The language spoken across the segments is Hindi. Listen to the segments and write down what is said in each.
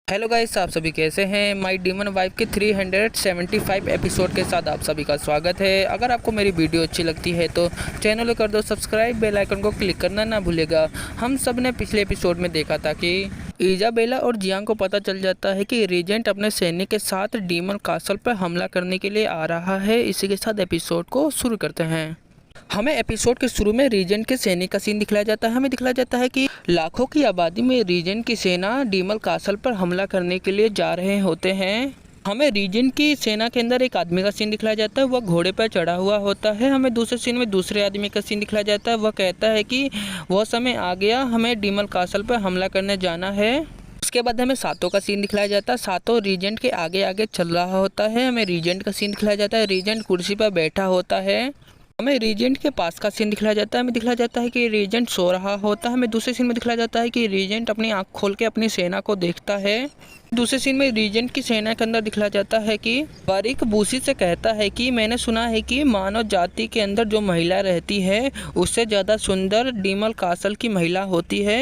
हेलो गाइस, आप सभी कैसे हैं। माय डीमन वाइफ के 375 एपिसोड के साथ आप सभी का स्वागत है। अगर आपको मेरी वीडियो अच्छी लगती है तो चैनल को कर दो सब्सक्राइब, बेल आइकन को क्लिक करना ना भूलेगा। हम सब ने पिछले एपिसोड में देखा था कि इजाबेला और जियांग को पता चल जाता है कि रीजेंट अपने सैनिक के साथ डीमन कासल पर हमला करने के लिए आ रहा है। इसी के साथ एपिसोड को शुरू करते हैं। हमें एपिसोड के शुरू में रीजेंट के सैनिक का सीन दिखलाया जाता है। हमें दिखलाया जाता है कि लाखों की आबादी में रीजेंट की सेना डीमन कासल पर हमला करने के लिए जा रहे होते हैं। हमें रीजेंट की सेना के अंदर एक आदमी का सीन दिखलाया जाता है, वह घोड़े पर चढ़ा हुआ होता है। हमें दूसरे सीन में दूसरे आदमी का सीन दिखलाया जाता है, वह कहता है कि वह समय आ गया, हमें डीमन कासल पर हमला करने जाना है। उसके बाद हमें सातों का सीन दिखलाया जाता है। सातों रीजेंट के आगे आगे चल रहा होता है। हमें रीजेंट का सीन दिखलाया जाता है, रीजेंट कुर्सी पर बैठा होता है। हमें रीजेंट के पास का सीन दिखलाया जाता है। हमें दिखलाया जाता है कि रीजेंट सो रहा होता है। हमें दूसरे सीन में दिखलाया जाता है कि रीजेंट अपनी आंख खोल के अपनी सेना को देखता है। दूसरे सीन में रीजेंट की सेना के अंदर दिखलाया जाता है कि बारिक बूसी से कहता है कि मैंने सुना है कि मानव जाति के अंदर जो महिला रहती है उससे ज़्यादा सुंदर डीमन कासल की महिला होती है।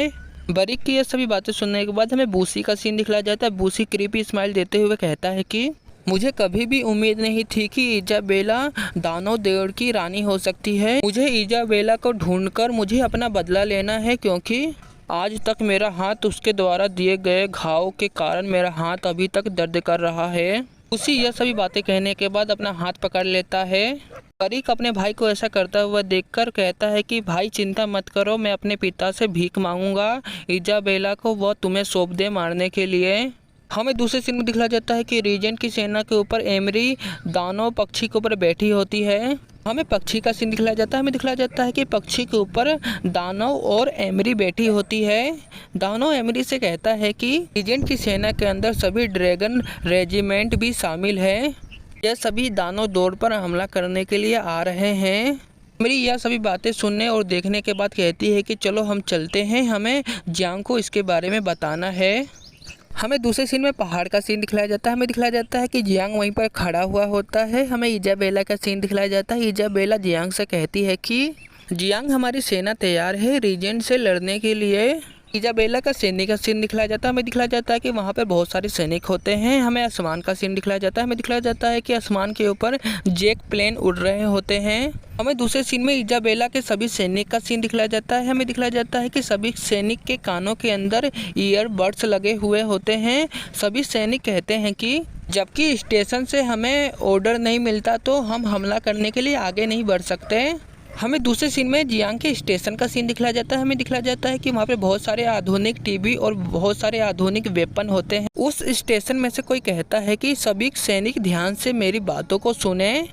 बारिक की ये सभी बातें सुनने के बाद हमें बूसी का सीन दिखलाया जाता है। बूसी क्रीपी स्माइल देते हुए कहता है कि मुझे कभी भी उम्मीद नहीं थी कि इजाबेला दानव देव की रानी हो सकती है। मुझे इजाबेला को ढूंढकर मुझे अपना बदला लेना है, क्योंकि आज तक मेरा हाथ उसके द्वारा दिए गए घाव के कारण मेरा हाथ अभी तक दर्द कर रहा है। उसी यह सभी बातें कहने के बाद अपना हाथ पकड़ लेता है। बारिक अपने भाई को ऐसा करता हुआ देखकर कहता है कि भाई चिंता मत करो, मैं अपने पिता से भीख मांगूंगा इजाबेला को, वह तुम्हें सौंप दे मारने के लिए। हमें दूसरे सीन में दिखलाया जाता है कि रीजेंट की सेना के ऊपर एमरी दानव पक्षी के ऊपर बैठी होती है। हमें पक्षी का सीन दिखलाया जाता है। हमें दिखलाया जाता है कि पक्षी के ऊपर दानव और एमरी बैठी होती है। दानव एमरी से कहता है कि रीजेंट की सेना के अंदर सभी ड्रैगन रेजिमेंट भी शामिल है। यह सभी दानव दौड़ पर हमला करने के लिए आ रहे हैं। मेरी यह सभी बातें सुनने और देखने के बाद कहती है कि चलो हम चलते हैं, हमें जियांग को इसके बारे में बताना है। हमें दूसरे सीन में पहाड़ का सीन दिखलाया जाता है। हमें दिखलाया जाता है कि जियांग वहीं पर खड़ा हुआ होता है। हमें इजाबेला का सीन दिखलाया जाता है। इजाबेला जियांग से कहती है कि जियांग हमारी सेना तैयार है रीजेंट से लड़ने के लिए। इजाबेला का सैनिक का सीन दिखलाया जाता है। हमें दिखलाया जाता है कि वहाँ पर बहुत सारे सैनिक होते हैं। हमें आसमान का सीन दिखलाया जाता है। हमें दिखलाया जाता है कि आसमान के ऊपर जेट प्लेन उड़ रहे होते हैं। हमें दूसरे सीन में इजाबेला के सभी सैनिक का सीन दिखलाया जाता है। हमें दिखलाया जाता है कि सभी सैनिक के कानों के अंदर ईयरबड्स लगे हुए होते हैं। सभी सैनिक कहते हैं कि जबकि स्टेशन से हमें ऑर्डर नहीं मिलता तो हम हमला करने के लिए आगे नहीं बढ़ सकते। हमें दूसरे सीन में जियांग के स्टेशन का सीन दिखलाया जाता है। हमें दिखलाया जाता है कि वहाँ पे बहुत सारे आधुनिक टीवी और बहुत सारे आधुनिक वेपन होते हैं। उस स्टेशन में से कोई कहता है कि सभी सैनिक ध्यान से मेरी बातों को सुने।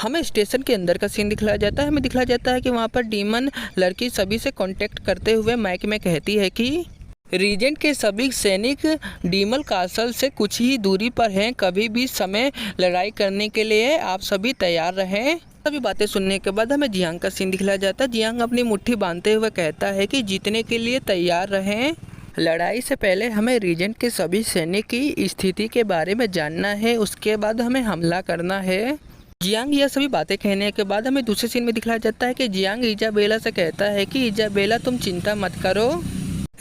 हमें स्टेशन के अंदर का सीन दिखलाया जाता है। हमें दिखलाया जाता है कि वहाँ पर डीमन लड़की सभी से कांटेक्ट करते हुए माइक में कहती है कि रीजेंट के सभी सैनिक डीमन कासल से कुछ ही दूरी पर हैं, कभी भी समय लड़ाई करने के लिए आप सभी तैयार रहें। सभी बातें सुनने के बाद हमें जियांग का सीन दिखलाया जाता है। जियांग अपनी मुट्ठी बांधते हुए कहता है कि जीतने के लिए तैयार रहें। लड़ाई से पहले हमें रीजेंट के सभी सैनिक की स्थिति के बारे में जानना है, उसके बाद हमें हमला करना है। जियांग यह सभी बातें कहने के बाद हमें दूसरे सीन में दिखलाया जाता है कि जियांग इजाबेला से कहता है कि इजाबेला तुम चिंता मत करो।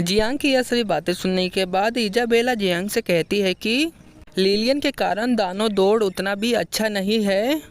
जियांग की यह सभी बातें सुनने के बाद इजाबेला जियांग से कहती है कि लिलियन के कारण दानव दौड़ उतना भी अच्छा नहीं है।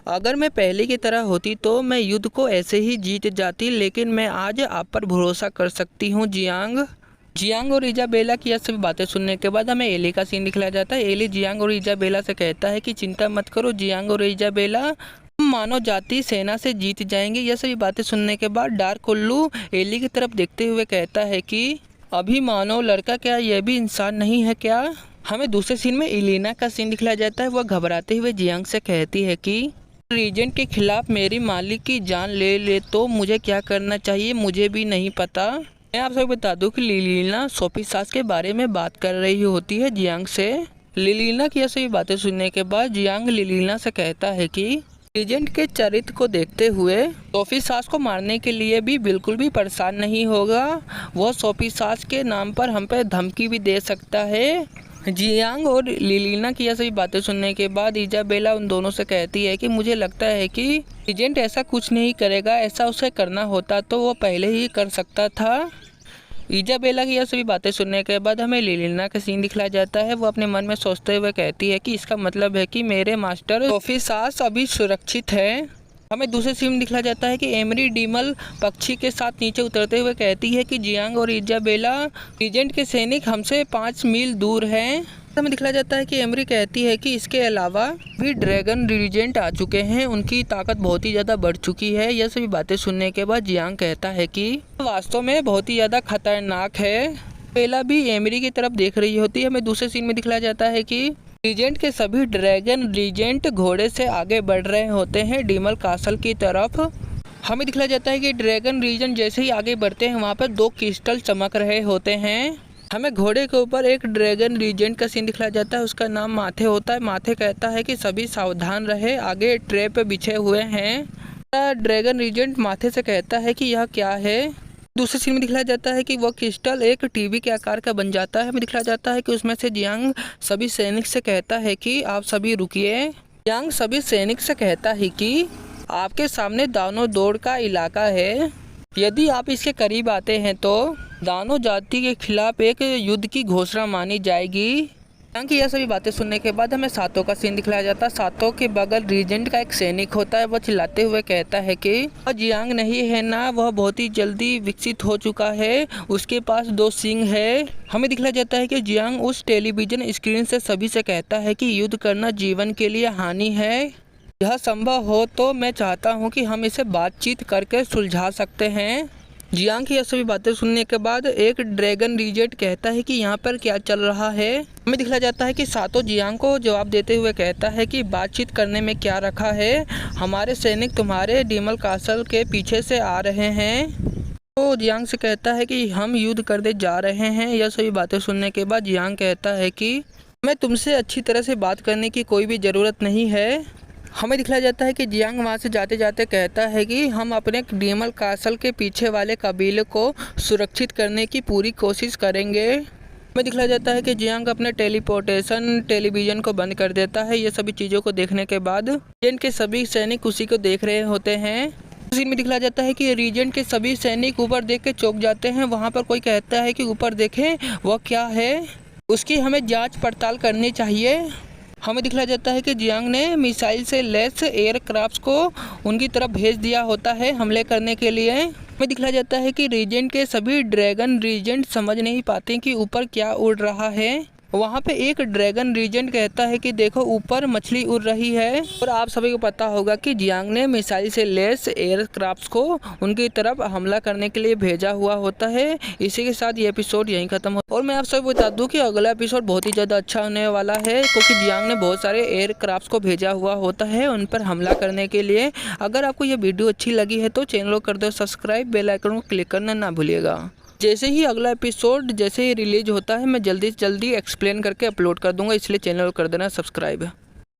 अगर मैं पहले की तरह होती तो मैं युद्ध को ऐसे ही जीत जाती, लेकिन मैं आज आप पर भरोसा कर सकती हूँ जियांग और इजाबेला की यह सभी बातें सुनने के बाद हमें एली का सीन दिखलाया जाता है। एली जियांग और इजाबेला से कहता है कि चिंता मत करो जियांग और इजाबेला, हम मानव जाति सेना से जीत जाएंगे। यह सभी बातें सुनने के बाद डार्क उल्लू एली की तरफ देखते हुए कहता है कि अभी मानव लड़का क्या यह भी इंसान नहीं है क्या। हमें दूसरे सीन में इलिना का सीन दिखलाया जाता है। वह घबराते हुए जियांग से कहती है कि रीजेंट के खिलाफ मेरी मालिक की जान ले तो मुझे क्या करना चाहिए मुझे भी नहीं पता। मैं आप सबको बता दूं कि लिलिना सोफी सास के बारे में बात कर रही होती है जियांग से। लिलिना की ऐसी बातें सुनने के बाद जियांग लिलिना से कहता है कि रीजेंट के चरित्र को देखते हुए सोफी सास को मारने के लिए भी बिल्कुल भी परेशान नहीं होगा। वह सोफी सास के नाम पर हम पे धमकी भी दे सकता है। जियांग और लिलिना की यह सभी बातें सुनने के बाद इजाबेला उन दोनों से कहती है कि मुझे लगता है कि रीजेंट ऐसा कुछ नहीं करेगा, ऐसा उसे करना होता तो वो पहले ही कर सकता था। इजाबेला की यह सभी बातें सुनने के बाद हमें लिलिना का सीन दिखलाया जाता है। वो अपने मन में सोचते हुए कहती है कि इसका मतलब है कि मेरे मास्टर सोफी सास अभी सुरक्षित है। हमें दूसरे सीन में दिखलाया जाता है कि एमरी डीमल पक्षी के साथ नीचे उतरते हुए कहती है कि जियांग और इजाबेला रीजेंट के सैनिक हमसे 5 मील दूर हैं। हमें दिखलाया जाता है कि एमरी कहती है कि इसके अलावा भी ड्रैगन रीजेंट आ चुके हैं, उनकी ताकत बहुत ही ज़्यादा बढ़ चुकी है। यह सभी बातें सुनने के बाद जियांग कहता है कि वास्तव में बहुत ही ज़्यादा खतरनाक है। बेला भी एमरी की तरफ देख रही होती है। हमें दूसरे सीन में दिखलाया जाता है कि रीजेंट के सभी ड्रैगन रीजेंट घोड़े से आगे बढ़ रहे होते हैं डीमल कासल की तरफ। हमें दिखलाया जाता है कि ड्रैगन रीजेंट जैसे ही आगे बढ़ते हैं वहाँ पर 2 क्रिस्टल चमक रहे होते हैं। हमें घोड़े के ऊपर एक ड्रैगन रीजेंट का सीन दिखलाया जाता है। उसका नाम माथे होता है। माथे कहता है कि सभी सावधान रहे, आगे ट्रैप बिछे हुए हैं। ड्रैगन रीजेंट माथे से कहता है कि यह क्या है। दूसरे सीन में दिखलाया जाता है कि वह क्रिस्टल एक टीवी के आकार का बन जाता है। हमें दिखलाया जाता है कि उसमें से जियांग सभी सैनिक से कहता है कि आप सभी रुकिए। जियांग सभी सैनिक से कहता है कि आपके सामने दानव दौड़ का इलाका है, यदि आप इसके करीब आते हैं तो दानव जाति के खिलाफ एक युद्ध की घोषणा मानी जाएगी। जियांग की यह सभी बातें सुनने के बाद हमें सातो का सीन दिखलाया जाता है। सातो के बगल रीजेंट का एक सैनिक होता है। वह चिल्लाते हुए कहता है कि वह जियांग नहीं है ना, वह बहुत ही जल्दी विकसित हो चुका है, उसके पास 2 सींग है। हमें दिखलाया जाता है कि जियांग उस टेलीविजन स्क्रीन से सभी से कहता है कि युद्ध करना जीवन के लिए हानि है। यह संभव हो तो मैं चाहता हूँ कि हम इसे बातचीत करके सुलझा सकते हैं। जियांग की यह सभी बातें सुनने के बाद एक ड्रैगन रीजेंट कहता है कि यहाँ पर क्या चल रहा है। हमें दिखलाया जाता है कि सातो जियांग को जवाब देते हुए कहता है कि बातचीत करने में क्या रखा है, हमारे सैनिक तुम्हारे डीमल कासल के पीछे से आ रहे हैं। तो जियांग से कहता है कि हम युद्ध करने जा रहे हैं। यह सभी बातें सुनने के बाद जियांग कहता है कि मैं तुमसे अच्छी तरह से बात करने की कोई भी ज़रूरत नहीं है। हमें दिखलाया जाता है कि जियांग वहाँ से जाते जाते कहता है कि हम अपने डीमल कासल के पीछे वाले कबीले को सुरक्षित करने की पूरी कोशिश करेंगे। हमें दिखलाया जाता है कि जियांग अपने टेलीपोर्टेशन टेलीविज़न को बंद कर देता है। ये सभी चीज़ों को देखने के बाद रीजेंट के सभी सैनिक उसी को देख रहे होते हैं। उसी में दिखलाया जाता है कि रीजेंट के सभी सैनिक ऊपर देख के चौंक जाते हैं। वहाँ पर कोई कहता है कि ऊपर देखें, वह क्या है, उसकी हमें जाँच पड़ताल करनी चाहिए। हमें दिखलाया जाता है कि जियांग ने मिसाइल से लैस एयरक्राफ्ट को उनकी तरफ भेज दिया होता है हमले करने के लिए। हमें दिखलाया जाता है कि रीजेंट के सभी ड्रैगन रीजेंट समझ नहीं पाते कि ऊपर क्या उड़ रहा है। वहाँ पे एक ड्रैगन रीजेंट कहता है कि देखो ऊपर मछली उड़ रही है। और आप सभी को पता होगा कि जियांग ने मिसाइल से लैस एयरक्राफ्ट को उनकी तरफ हमला करने के लिए भेजा हुआ होता है। इसी के साथ ये एपिसोड यहीं खत्म हो। और मैं आप सभी बता दूं कि अगला एपिसोड बहुत ही ज़्यादा अच्छा होने वाला है, क्योंकि जियांग ने बहुत सारे एयरक्राफ्ट को भेजा हुआ होता है उन पर हमला करने के लिए। अगर आपको ये वीडियो अच्छी लगी है तो चैनल को कर दो सब्सक्राइब, बेल आइकन को क्लिक करना ना भूलिएगा। जैसे ही अगला एपिसोड जैसे ही रिलीज होता है मैं जल्दी से जल्दी एक्सप्लेन करके अपलोड कर दूंगा, इसलिए चैनल को कर देना सब्सक्राइब।